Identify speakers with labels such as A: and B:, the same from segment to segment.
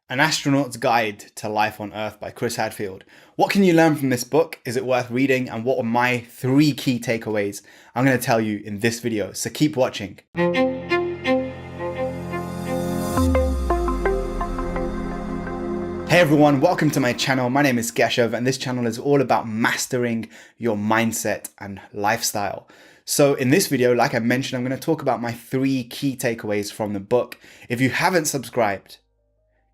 A: An Astronaut's Guide to Life on Earth by Chris Hadfield. What can you learn from this book? Is it worth reading? And what are my 3 key takeaways? I'm going to tell you in this video, so keep watching. Hey everyone, welcome to my channel. My name is Keshav and this channel is all about mastering your mindset and lifestyle. So in this video, like I mentioned, I'm going to talk about my 3 key takeaways from the book. If you haven't subscribed,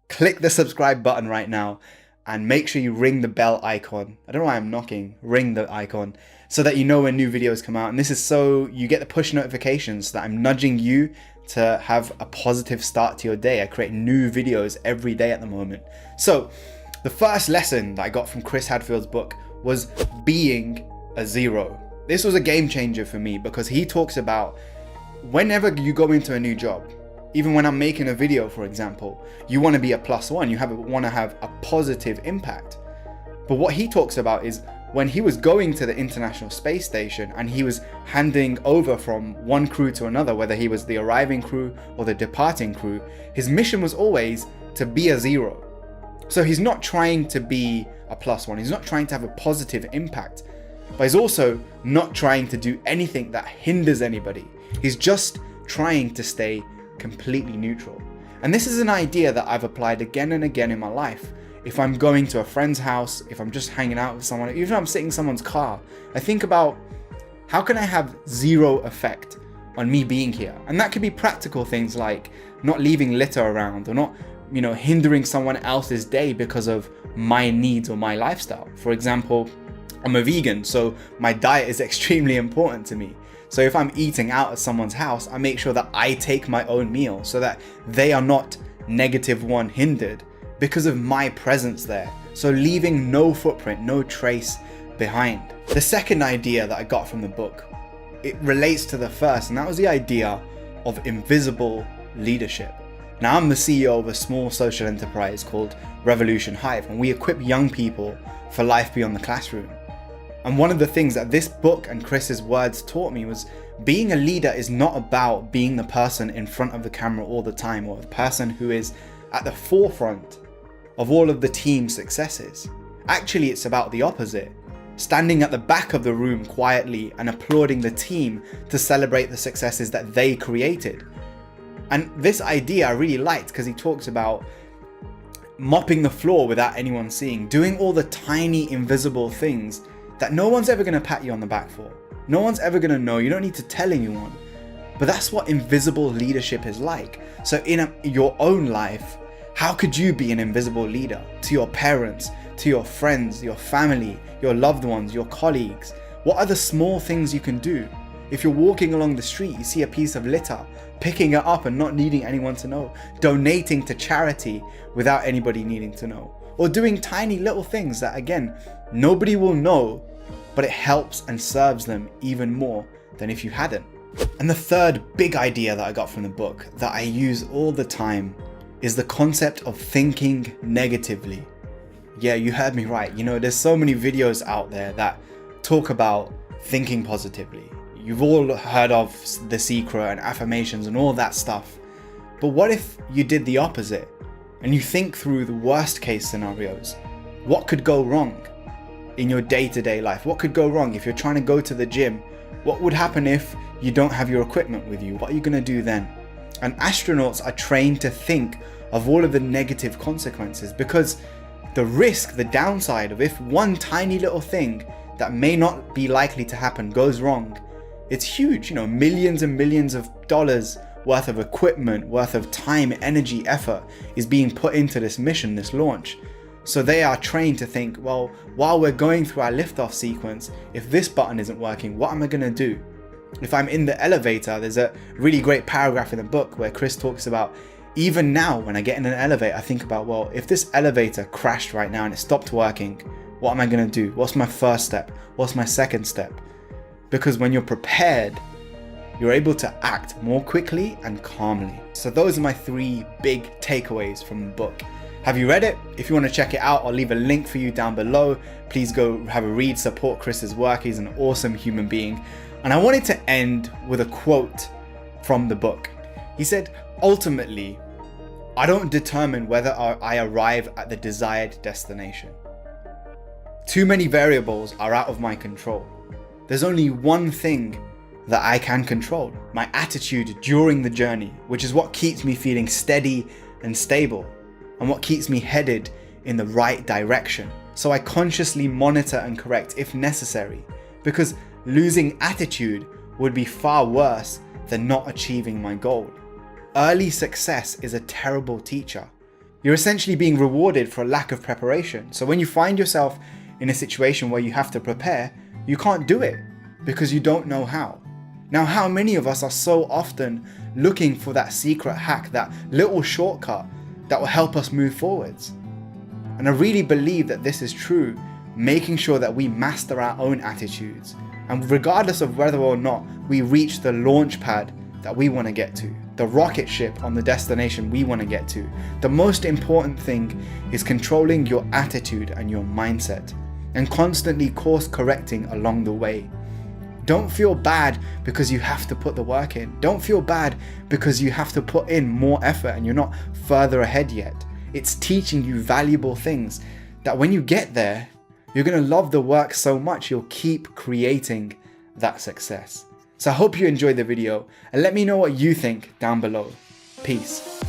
A: click the subscribe button right now and make sure you ring the bell icon. I don't know why I'm knocking. Ring the icon so that you know when new videos come out. And this is so you get the push notifications so that I'm nudging you to have a positive start to your day. I create new videos every day at the moment. So the first lesson that I got from Chris Hadfield's book was being a zero. This was a game changer for me because he talks about whenever you go into a new job, even when I'm making a video, for example, you want to be a +1, you want to have a positive impact. But what he talks about is when he was going to the International Space Station and he was handing over from one crew to another, whether he was the arriving crew or the departing crew, his mission was always to be a zero. So he's not trying to be a +1, he's not trying to have a positive impact, but he's also not trying to do anything that hinders anybody. He's just trying to stay completely neutral. And this is an idea that I've applied again and again in my life. If I'm going to a friend's house, if I'm just hanging out with someone, even if I'm sitting in someone's car, I think about how can I have zero effect on me being here? And that could be practical things like not leaving litter around or not, hindering someone else's day because of my needs or my lifestyle. For example, I'm a vegan, so my diet is extremely important to me. So if I'm eating out at someone's house, I make sure that I take my own meal so that they are not -1 hindered because of my presence there. So leaving no footprint, no trace behind. The second idea that I got from the book, it relates to the first, and that was the idea of invisible leadership. Now I'm the CEO of a small social enterprise called Revolution Hive, and we equip young people for life beyond the classroom. And one of the things that this book and Chris's words taught me was being a leader is not about being the person in front of the camera all the time or the person who is at the forefront of all of the team's successes. Actually, it's about the opposite. Standing at the back of the room quietly and applauding the team to celebrate the successes that they created. And this idea I really liked because he talks about mopping the floor without anyone seeing, doing all the tiny invisible things that no one's ever going to pat you on the back for. No one's ever going to know. You don't need to tell anyone. But that's what invisible leadership is like. So in your own life, how could you be an invisible leader to your parents, to your friends, your family, your loved ones, your colleagues? What are the small things you can do? If you're walking along the street, you see a piece of litter, picking it up and not needing anyone to know, donating to charity without anybody needing to know, or doing tiny little things that, again, nobody will know, but it helps and serves them even more than if you hadn't. And the third big idea that I got from the book that I use all the time is the concept of thinking negatively. Yeah, you heard me right. There's so many videos out there that talk about thinking positively. You've all heard of The Secret and affirmations and all that stuff. But what if you did the opposite and you think through the worst case scenarios? What could go wrong in your day-to-day life? What could go wrong if you're trying to go to the gym? What would happen if you don't have your equipment with you? What are you going to do then? And astronauts are trained to think of all of the negative consequences because the risk, the downside of if one tiny little thing that may not be likely to happen goes wrong, it's huge. Millions and millions of dollars worth of equipment, worth of time, energy, effort is being put into this mission, this launch. So they are trained to think, well, while we're going through our liftoff sequence, if this button isn't working, what am I going to do? If I'm in the elevator, there's a really great paragraph in the book where Chris talks about, even now when I get in an elevator, I think about, well, if this elevator crashed right now and it stopped working, what am I going to do? What's my first step? What's my second step? Because when you're prepared, you're able to act more quickly and calmly. So those are my 3 big takeaways from the book. Have you read it? If you want to check it out, I'll leave a link for you down below. Please go have a read, support Chris's work. He's an awesome human being. And I wanted to end with a quote from the book. He said, ultimately, I don't determine whether I arrive at the desired destination. Too many variables are out of my control. There's only one thing that I can control: my attitude during the journey, which is what keeps me feeling steady and stable, and what keeps me headed in the right direction. So I consciously monitor and correct if necessary, because losing attitude would be far worse than not achieving my goal. Early success is a terrible teacher. You're essentially being rewarded for a lack of preparation. So when you find yourself in a situation where you have to prepare, you can't do it because you don't know how. Now, how many of us are so often looking for that secret hack, that little shortcut that will help us move forwards? And I really believe that this is true, making sure that we master our own attitudes. And regardless of whether or not we reach the launch pad that we want to get to, the rocket ship on the destination we want to get to, the most important thing is controlling your attitude and your mindset, and constantly course correcting along the way. Don't feel bad because you have to put the work in. Don't feel bad because you have to put in more effort and you're not further ahead yet. It's teaching you valuable things that when you get there, you're going to love the work so much you'll keep creating that success. So I hope you enjoyed the video, and let me know what you think down below. Peace.